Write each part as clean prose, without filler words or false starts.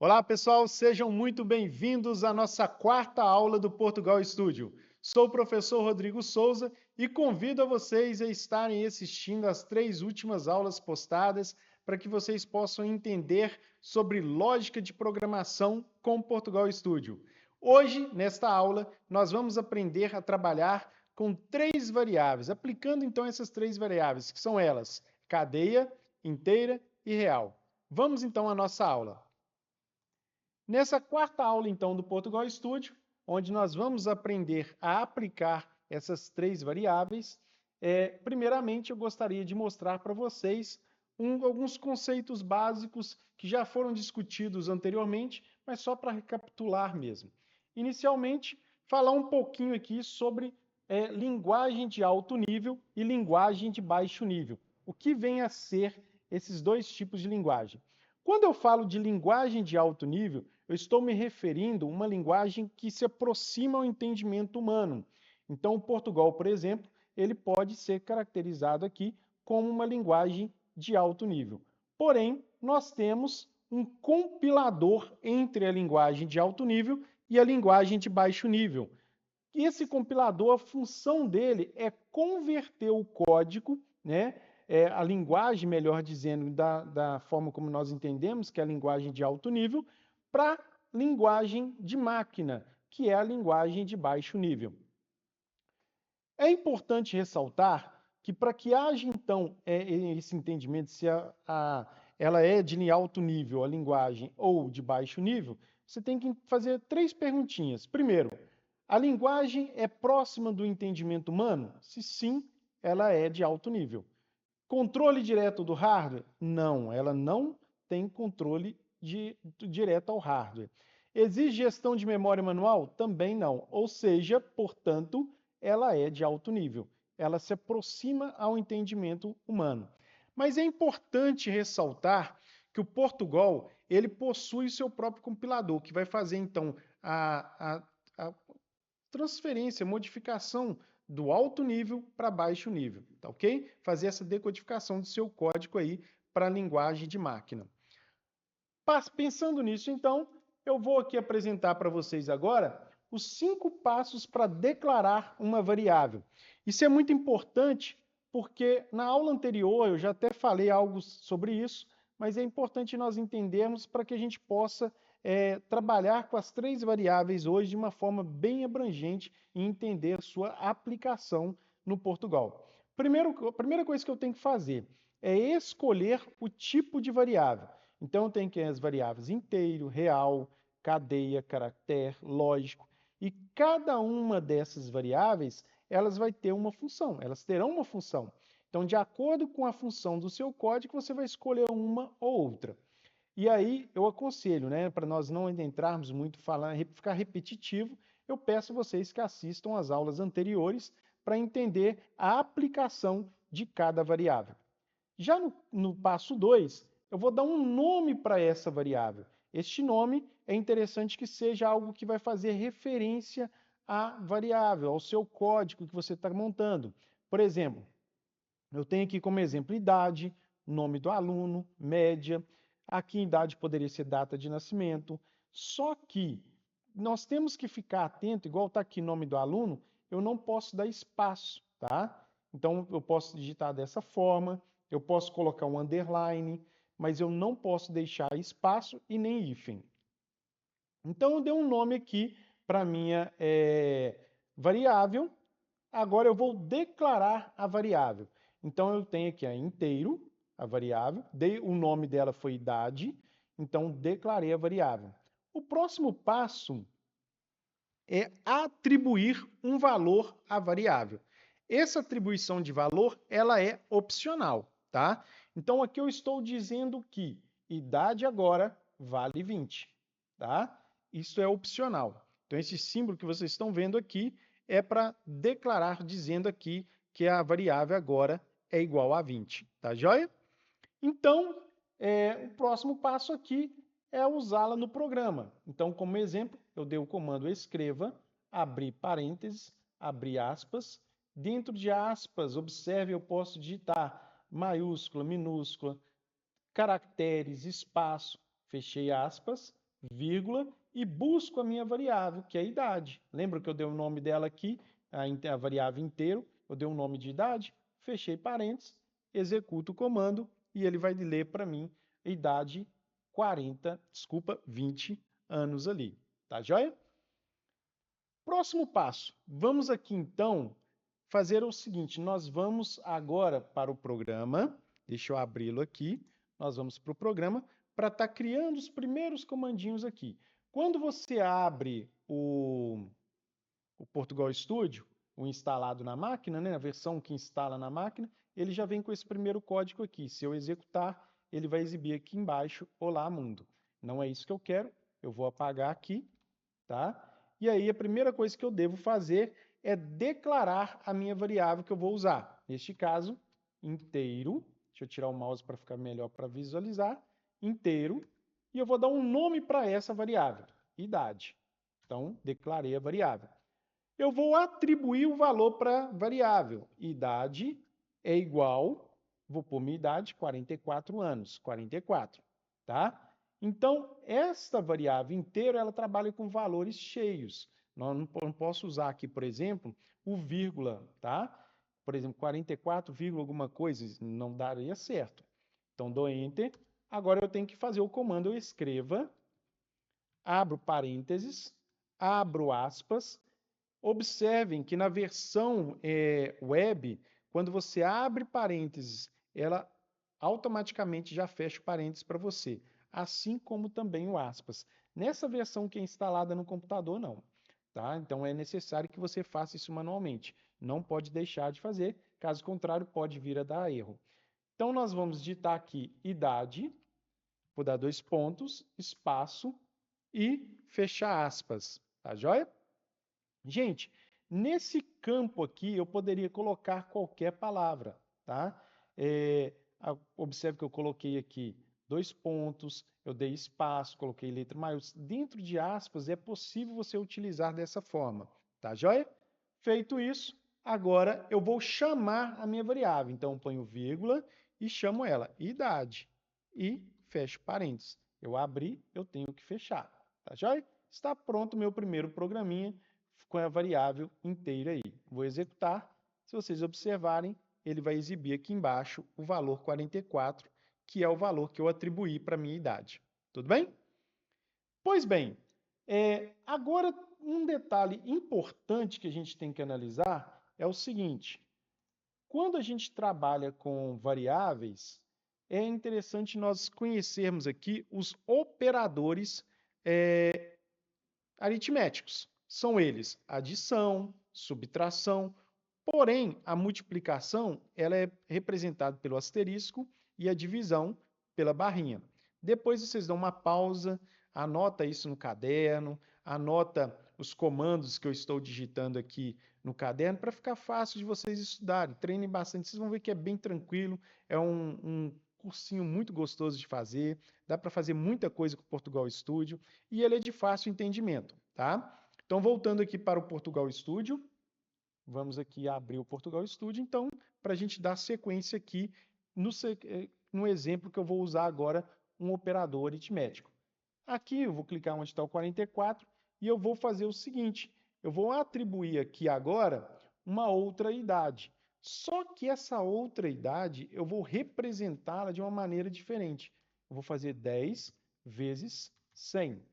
Olá, pessoal, sejam muito bem-vindos à nossa quarta aula do Portugal Studio. Sou o professor Rodrigo Souza e convido a vocês a estarem assistindo as 3 últimas aulas postadas para que vocês possam entender sobre lógica de programação com Portugal Studio. Hoje, nesta aula, nós vamos aprender a trabalhar com 3 variáveis, aplicando então essas 3 variáveis, que são elas, cadeia, inteira e real. Vamos então à nossa aula. Nessa quarta aula, então, do Portugal Studio, onde nós vamos aprender a aplicar essas 3 variáveis, primeiramente eu gostaria de mostrar para vocês alguns conceitos básicos que já foram discutidos anteriormente, mas só para recapitular mesmo. Inicialmente, falar um pouquinho aqui sobre linguagem de alto nível e linguagem de baixo nível. O que vem a ser esses dois tipos de linguagem? Quando eu falo de linguagem de alto nível, eu estou me referindo a uma linguagem que se aproxima ao entendimento humano. Então, o Portugal, por exemplo, ele pode ser caracterizado aqui como uma linguagem de alto nível. Porém, nós temos um compilador entre a linguagem de alto nível e a linguagem de baixo nível. E esse compilador, a função dele é converter o código, né, a linguagem, melhor dizendo, da forma como nós entendemos, que é a linguagem de alto nível, para linguagem de máquina, que é a linguagem de baixo nível. É importante ressaltar que para que haja, então, esse entendimento se ela é de alto nível, a linguagem, ou de baixo nível, você tem que fazer 3 perguntinhas. Primeiro, a linguagem é próxima do entendimento humano? Se sim, ela é de alto nível. Controle direto do hardware? Não, ela não tem controle direto ao hardware. Exige gestão de memória manual? Também não. Ou seja, portanto, ela é de alto nível. Ela se aproxima ao entendimento humano. Mas é importante ressaltar que o Portugal ele possui o seu próprio compilador, que vai fazer, então, a transferência, modificação do alto nível para baixo nível, tá ok? Fazer essa decodificação do seu código aí para a linguagem de máquina. Pensando nisso, então, eu vou aqui apresentar para vocês agora os 5 passos para declarar uma variável. Isso é muito importante porque na aula anterior eu já até falei algo sobre isso, mas é importante nós entendermos para que a gente possa trabalhar com as 3 variáveis hoje de uma forma bem abrangente e entender sua aplicação no Portugal. A primeira coisa que eu tenho que fazer é escolher o tipo de variável. Então, tem que as variáveis inteiro, real, cadeia, caractere, lógico. E cada uma dessas variáveis, elas vai ter uma função, elas terão uma função. Então, de acordo com a função do seu código, você vai escolher uma ou outra. E aí, eu aconselho, né, para nós não entrarmos muito falando, ficar repetitivo, eu peço a vocês que assistam às aulas anteriores para entender a aplicação de cada variável. Já no passo 2, eu vou dar um nome para essa variável. Este nome é interessante que seja algo que vai fazer referência à variável, ao seu código que você está montando. Por exemplo, eu tenho aqui como exemplo idade, nome do aluno, média. Aqui idade poderia ser data de nascimento. Só que nós temos que ficar atento, igual está aqui nome do aluno, eu não posso dar espaço, tá? Então eu posso digitar dessa forma, eu posso colocar um underline, mas eu não posso deixar espaço e nem hífen. Então eu dei um nome aqui para minha variável. Agora eu vou declarar a variável. Então eu tenho aqui a inteiro, a variável, o nome dela foi idade, então declarei a variável. O próximo passo é atribuir um valor à variável. Essa atribuição de valor, ela é opcional, tá? Então aqui eu estou dizendo que idade agora vale 20, tá? Isso é opcional. Então esse símbolo que vocês estão vendo aqui é para declarar dizendo aqui que a variável agora é igual a 20, tá joia? Então, o próximo passo aqui é usá-la no programa. Então, como exemplo, eu dei o comando escreva, abrir parênteses, abrir aspas. Dentro de aspas, observe, eu posso digitar maiúscula, minúscula, caracteres, espaço, fechei aspas. vírgula, e busco a minha variável, que é a idade. Lembra que eu dei o nome dela aqui, a variável inteiro, eu dei um nome de idade, fechei parênteses, executo o comando e ele vai ler para mim a idade 20 anos ali. Tá joia? Próximo passo. Vamos aqui então fazer o seguinte, nós vamos agora para o programa, deixa eu abri-lo aqui, nós vamos para o programa para estar criando os primeiros comandinhos aqui. Quando você abre o Portugal Studio, o instalado na máquina, né, a versão que instala na máquina, ele já vem com esse primeiro código aqui. Se eu executar, ele vai exibir aqui embaixo, Olá Mundo. Não é isso que eu quero, eu vou apagar aqui, tá? E aí a primeira coisa que eu devo fazer é declarar a minha variável que eu vou usar. Neste caso, inteiro. Deixa eu tirar o mouse para ficar melhor para visualizar. Inteiro. E eu vou dar um nome para essa variável, idade. Então, declarei a variável. Eu vou atribuir o valor para a variável. Idade é igual, vou pôr minha idade, 44 anos, 44, tá? Então, esta variável inteira, ela trabalha com valores cheios. Não posso usar aqui, por exemplo, o vírgula, tá? Por exemplo, 44, alguma coisa, não daria certo. Então, dou Enter. Agora eu tenho que fazer o comando, eu escreva, abro parênteses, abro aspas. Observem que na versão web, quando você abre parênteses, ela automaticamente já fecha o parênteses para você, assim como também o aspas. Nessa versão que é instalada no computador, não. Tá? Então é necessário que você faça isso manualmente. Não pode deixar de fazer, caso contrário, pode vir a dar erro. Então nós vamos digitar aqui idade, vou dar 2 pontos, espaço e fechar aspas. Tá joia? Gente, nesse campo aqui eu poderia colocar qualquer palavra, tá? Observe que eu coloquei aqui 2 pontos, eu dei espaço, coloquei letra maiúscula. Dentro de aspas é possível você utilizar dessa forma, tá joia? Feito isso, agora eu vou chamar a minha variável. Então, eu ponho vírgula e chamo ela idade e fecho parênteses. Eu abri, eu tenho que fechar, tá joia? Está pronto o meu primeiro programinha com a variável inteira aí. Vou executar. Se vocês observarem, ele vai exibir aqui embaixo o valor 44, que é o valor que eu atribuí para a minha idade. Tudo bem? Pois bem, agora um detalhe importante que a gente tem que analisar é o seguinte. Quando a gente trabalha com variáveis, é interessante nós conhecermos aqui os operadores aritméticos. São eles adição, subtração, porém a multiplicação ela é representada pelo asterisco e a divisão pela barrinha. Depois vocês dão uma pausa, anota isso no caderno, anota os comandos que eu estou digitando aqui no caderno para ficar fácil de vocês estudarem. Treinem bastante, vocês vão ver que é bem tranquilo, é um cursinho muito gostoso de fazer, dá para fazer muita coisa com o Portugal Studio e ele é de fácil entendimento, tá? Então, voltando aqui para o Portugal Studio, vamos aqui abrir o Portugal Studio, então, para a gente dar sequência aqui no exemplo que eu vou usar agora, um operador aritmético. Aqui eu vou clicar onde está o 44 e eu vou fazer o seguinte, eu vou atribuir aqui agora uma outra idade. Só que essa outra idade eu vou representá-la de uma maneira diferente. Eu vou fazer 10 vezes 100.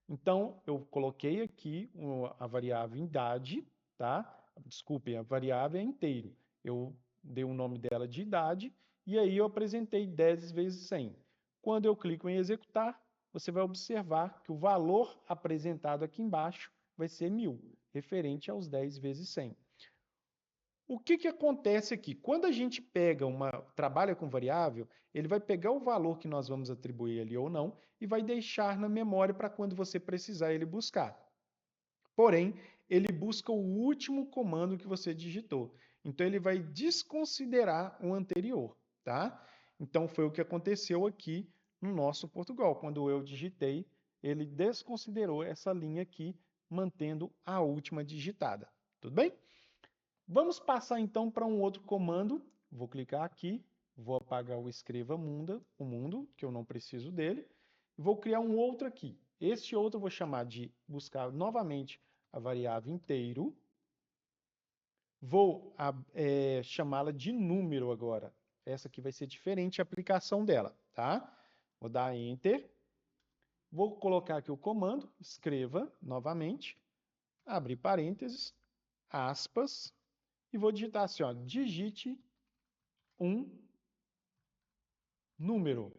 Então, eu coloquei aqui a variável idade, tá? Desculpem, a variável é inteiro. Eu dei o nome dela de idade e aí eu apresentei 10 vezes 100. Quando eu clico em executar, você vai observar que o valor apresentado aqui embaixo vai ser 1000, referente aos 10 vezes 100. O que acontece aqui? Quando a gente trabalha com variável, ele vai pegar o valor que nós vamos atribuir ali ou não e vai deixar na memória para quando você precisar ele buscar. Porém, ele busca o último comando que você digitou. Então, ele vai desconsiderar o anterior, tá? Então, foi o que aconteceu aqui no nosso Portugal. Quando eu digitei, ele desconsiderou essa linha aqui, mantendo a última digitada. Tudo bem? Vamos passar então para um outro comando. Vou clicar aqui, vou apagar o escreva mundo, que eu não preciso dele. Vou criar um outro aqui. Este outro eu vou chamar de buscar novamente a variável inteiro. Vou chamá-la de número agora. Essa aqui vai ser diferente a aplicação dela, tá? Vou dar Enter. Vou colocar aqui o comando, escreva novamente, abre parênteses, aspas, e vou digitar assim, ó, digite um número.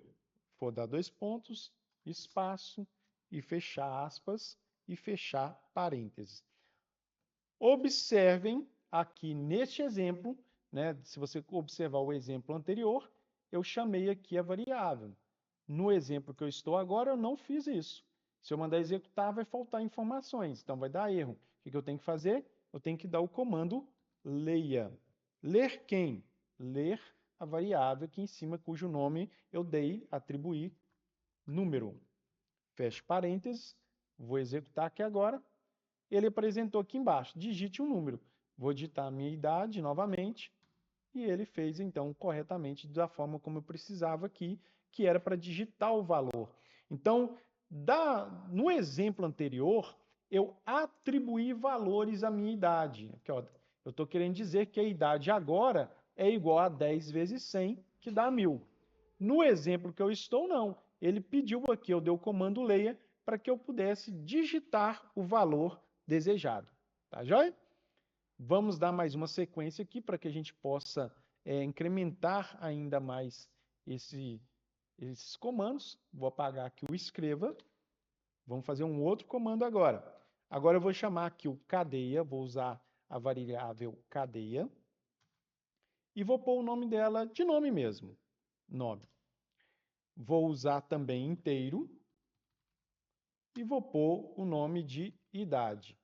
Vou dar 2 pontos, espaço, e fechar aspas, e fechar parênteses. Observem aqui neste exemplo, né, se você observar o exemplo anterior, eu chamei aqui a variável. No exemplo que eu estou agora, eu não fiz isso. Se eu mandar executar, vai faltar informações, então vai dar erro. O que eu tenho que fazer? Eu tenho que dar o comando leia. Ler quem? Ler a variável aqui em cima, cujo nome eu dei, atribuir número. Feche parênteses, vou executar aqui agora. Ele apresentou aqui embaixo, digite um número. Vou digitar a minha idade novamente, e ele fez então corretamente da forma como eu precisava aqui, que era para digitar o valor. Então, no exemplo anterior, eu atribuí valores à minha idade. Aqui, ó, eu estou querendo dizer que a idade agora é igual a 10 vezes 100, que dá 1000. No exemplo que eu estou, não. Ele pediu aqui, eu dei o comando leia, para que eu pudesse digitar o valor desejado. Tá joia? Vamos dar mais uma sequência aqui para que a gente possa incrementar ainda mais esses comandos. Vou apagar aqui o escreva. Vamos fazer um outro comando agora. Agora eu vou chamar aqui o cadeia, vou usar a variável cadeia. E vou pôr o nome dela de nome mesmo. Nome. Vou usar também inteiro. E vou pôr o nome de idade.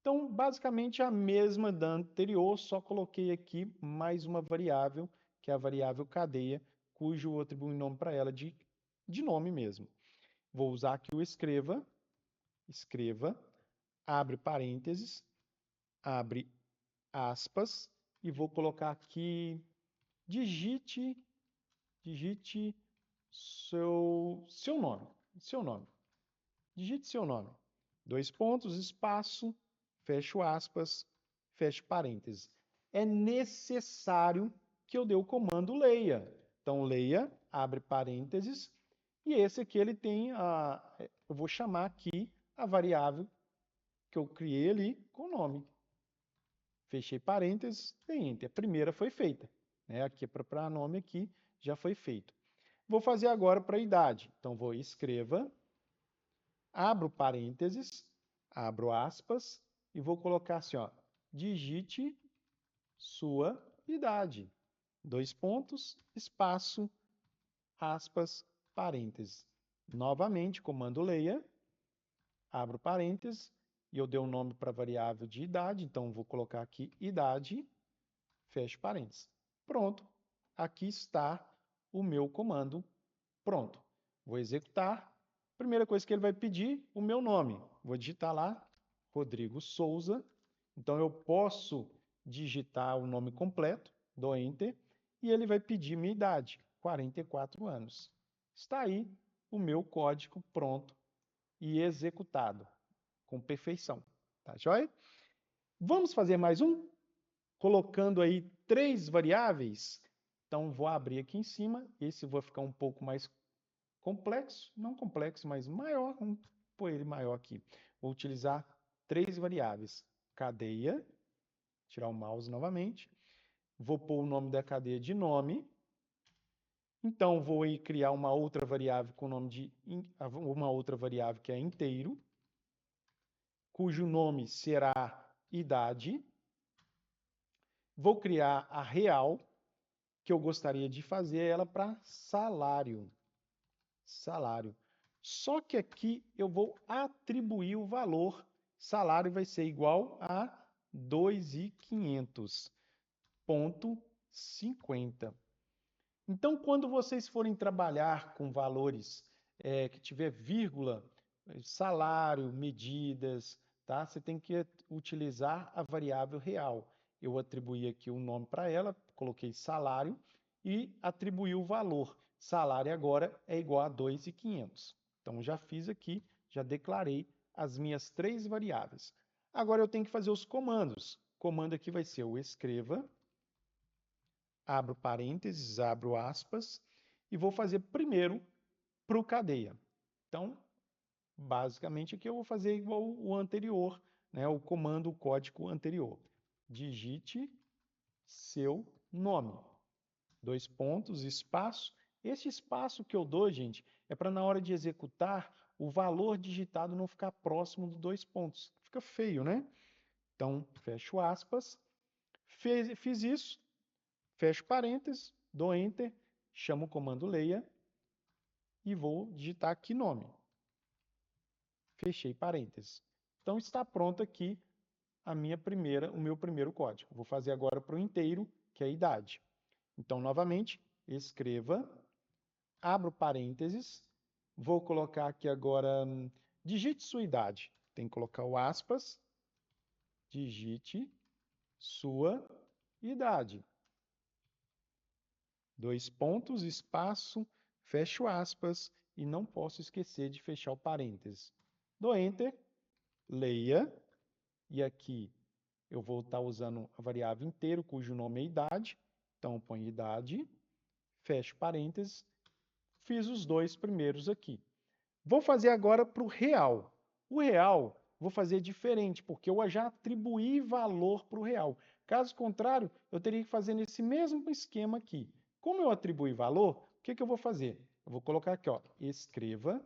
Então, basicamente, a mesma da anterior, só coloquei aqui mais uma variável, que é a variável cadeia, cujo eu atribuo nome para ela de nome mesmo. Vou usar aqui o escreva, abre parênteses, abre aspas, e vou colocar aqui, digite seu nome. Digite seu nome. 2 pontos, espaço, fecho aspas, fecho parênteses. É necessário que eu dê o comando leia. Então, leia, abre parênteses, e esse aqui ele tem eu vou chamar aqui a variável que eu criei ali com o nome. Fechei parênteses, dei enter. A primeira foi feita, né? Aqui para nome aqui já foi feito. Vou fazer agora para a idade. Então, vou escreva, abro parênteses, abro aspas e vou colocar assim, ó, digite sua idade. 2 pontos, espaço, aspas, parênteses. Novamente, comando leia, abro parênteses e eu dei um nome para a variável de idade, então vou colocar aqui idade, fecho parênteses. Pronto, aqui está o meu comando pronto. Vou executar. Primeira coisa que ele vai pedir, o meu nome. Vou digitar lá, Rodrigo Souza. Então, eu posso digitar o nome completo, dou Enter, e ele vai pedir minha idade, 44 anos. Está aí o meu código pronto e executado, com perfeição. Tá joia? Vamos fazer mais um? Colocando aí 3 variáveis. Então, vou abrir aqui em cima. Esse vai ficar um pouco mais complexo, não complexo, mas maior, vamos pôr ele maior aqui. Vou utilizar 3 variáveis. Cadeia, tirar o mouse novamente. Vou pôr o nome da cadeia de nome. Então, vou criar uma outra variável com o nome de uma outra variável que é inteiro, cujo nome será idade. Vou criar a real, que eu gostaria de fazer ela para salário. Salário. Só que aqui eu vou atribuir o valor. Salário vai ser igual a 2.500,50. Então, quando vocês forem trabalhar com valores que tiver vírgula, salário, medidas, tá? Você tem que utilizar a variável real. Eu atribuí aqui um nome para ela, coloquei salário e atribuí o valor. Salário agora é igual a 2.500. Então, já fiz aqui, já declarei as minhas 3 variáveis. Agora, eu tenho que fazer os comandos. O comando aqui vai ser o escreva, abro parênteses, abro aspas, e vou fazer primeiro para o cadeia. Então, basicamente, aqui eu vou fazer igual o anterior, né? O comando, o código anterior. Digite seu nome. 2 pontos, espaço. Esse espaço que eu dou, gente, é para na hora de executar, o valor digitado não ficar próximo dos 2 pontos. Fica feio, né? Então, fecho aspas. Fiz isso, fecho parênteses, dou Enter, chamo o comando leia e vou digitar aqui nome. Fechei parênteses. Então, está pronto aqui o meu primeiro código. Vou fazer agora para o inteiro, que é a idade. Então, novamente, escreva, abro parênteses, vou colocar aqui agora, digite sua idade. Tem que colocar o aspas, digite sua idade. 2 pontos, espaço, fecho aspas, e não posso esquecer de fechar o parênteses. Dou Enter, leia, e aqui eu vou estar usando a variável inteiro, cujo nome é idade. Então, põe idade, fecho parênteses, fiz os 2 primeiros aqui. Vou fazer agora para o real. O real, vou fazer diferente, porque eu já atribuí valor para o real. Caso contrário, eu teria que fazer nesse mesmo esquema aqui. Como eu atribuí valor, o que eu vou fazer? Eu vou colocar aqui, ó, escreva,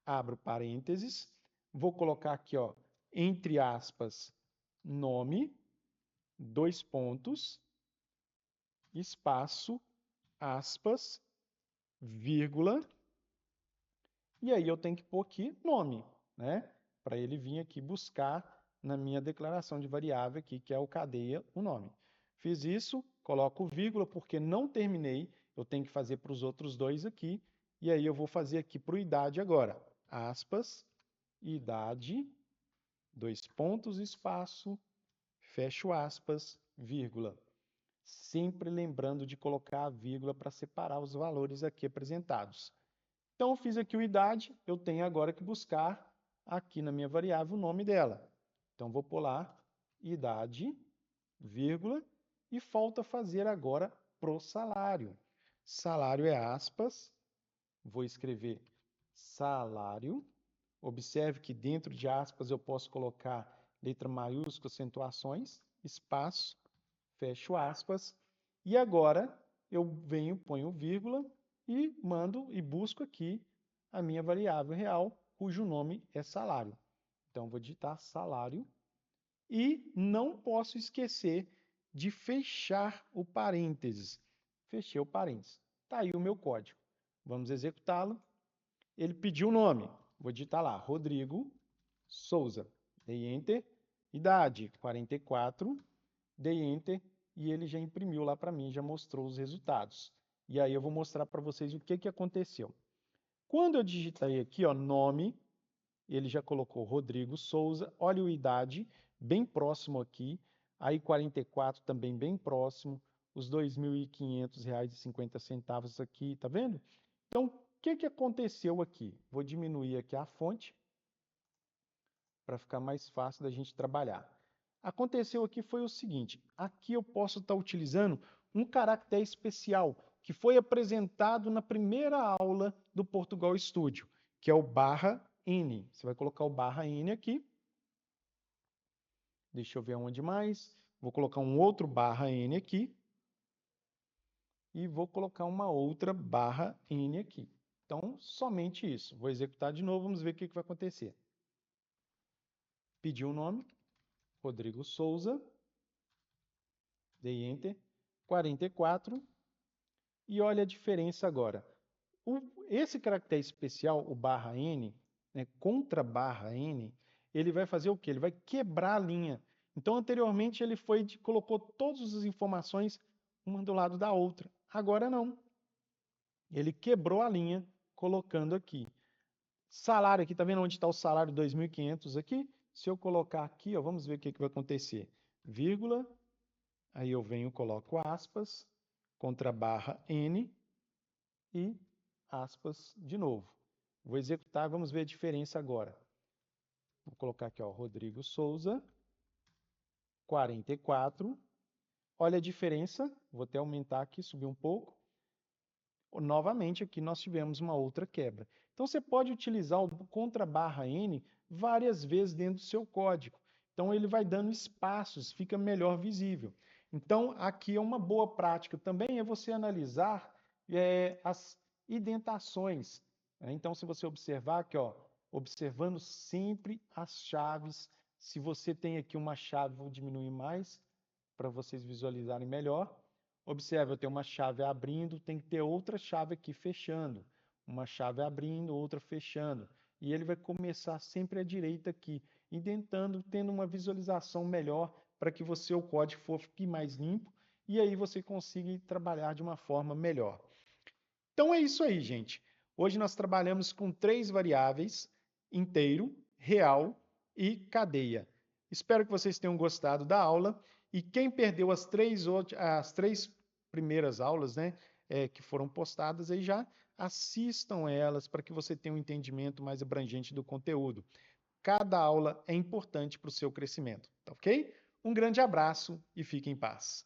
abro parênteses, vou colocar aqui, ó, entre aspas, nome, 2 pontos, espaço, aspas, vírgula, e aí eu tenho que pôr aqui nome, né? Para ele vir aqui buscar na minha declaração de variável aqui, que é o cadeia, o nome. Fiz isso, coloco vírgula porque não terminei, eu tenho que fazer para os outros 2 aqui, e aí eu vou fazer aqui para o idade agora, aspas, idade, 2 pontos, espaço, fecho aspas, vírgula. Sempre lembrando de colocar a vírgula para separar os valores aqui apresentados. Então, eu fiz aqui o idade, eu tenho agora que buscar aqui na minha variável o nome dela. Então, vou pular idade, vírgula, e falta fazer agora pro salário. Salário é aspas, vou escrever salário. Observe que dentro de aspas eu posso colocar letra maiúscula, acentuações, espaço, fecho aspas, e agora eu venho, ponho vírgula e mando e busco aqui a minha variável real, cujo nome é salário. Então, vou digitar salário e não posso esquecer de fechar o parênteses. Fechei o parênteses. Está aí o meu código. Vamos executá-lo. Ele pediu o nome. Vou digitar lá, Rodrigo Souza. Dei Enter. Idade, 44. Dei Enter e ele já imprimiu lá para mim, já mostrou os resultados. E aí eu vou mostrar para vocês o que aconteceu. Quando eu digitei aqui, ó, nome, ele já colocou Rodrigo Souza. Olha a idade, bem próximo aqui. Aí 44 também bem próximo. Os R$ 2.500,50 aqui, tá vendo? Então, o que aconteceu aqui? Vou diminuir aqui a fonte para ficar mais fácil da gente trabalhar. Aconteceu aqui foi o seguinte, aqui eu posso estar utilizando um caractere especial que foi apresentado na primeira aula do Portugal Studio, que é o /n. Você vai colocar o /n aqui. Deixa eu ver onde mais. Vou colocar um outro /n aqui. E vou colocar uma outra /n aqui. Então, somente isso. Vou executar de novo, vamos ver o que vai acontecer. Pediu o nome, Rodrigo Souza. Dei Enter, 44, e olha a diferença agora. Esse caractere especial, o /n, né, contra /n, ele vai fazer o quê? Ele vai quebrar a linha. Então, anteriormente, ele colocou todas as informações uma do lado da outra. Agora não. Ele quebrou a linha, colocando aqui. Salário aqui, tá vendo onde está o salário 2.500 aqui? Se eu colocar aqui, ó, vamos ver o que vai acontecer. Vírgula, aí eu venho, coloco aspas, contra /n e aspas de novo. Vou executar, vamos ver a diferença agora. Vou colocar aqui, ó, Rodrigo Souza, 44. Olha a diferença, vou até aumentar aqui, subir um pouco. Novamente, aqui nós tivemos uma outra quebra. Então, você pode utilizar o _N várias vezes dentro do seu código. Então, ele vai dando espaços, fica melhor visível. Então, aqui é uma boa prática também, é você analisar as indentações. Então, se você observar aqui, ó, observando sempre as chaves, se você tem aqui uma chave, vou diminuir mais para vocês visualizarem melhor. Observe, eu tenho uma chave abrindo, tem que ter outra chave aqui fechando. Uma chave abrindo, outra fechando. E ele vai começar sempre à direita aqui, indentando, tendo uma visualização melhor para que o seu código fique mais limpo e aí você consiga trabalhar de uma forma melhor. Então é isso aí, gente. Hoje nós trabalhamos com 3 variáveis, inteiro, real e cadeia. Espero que vocês tenham gostado da aula. E quem perdeu as três primeiras aulas, né, que foram postadas aí já, assistam elas para que você tenha um entendimento mais abrangente do conteúdo. Cada aula é importante para o seu crescimento, tá ok? Um grande abraço e fique em paz.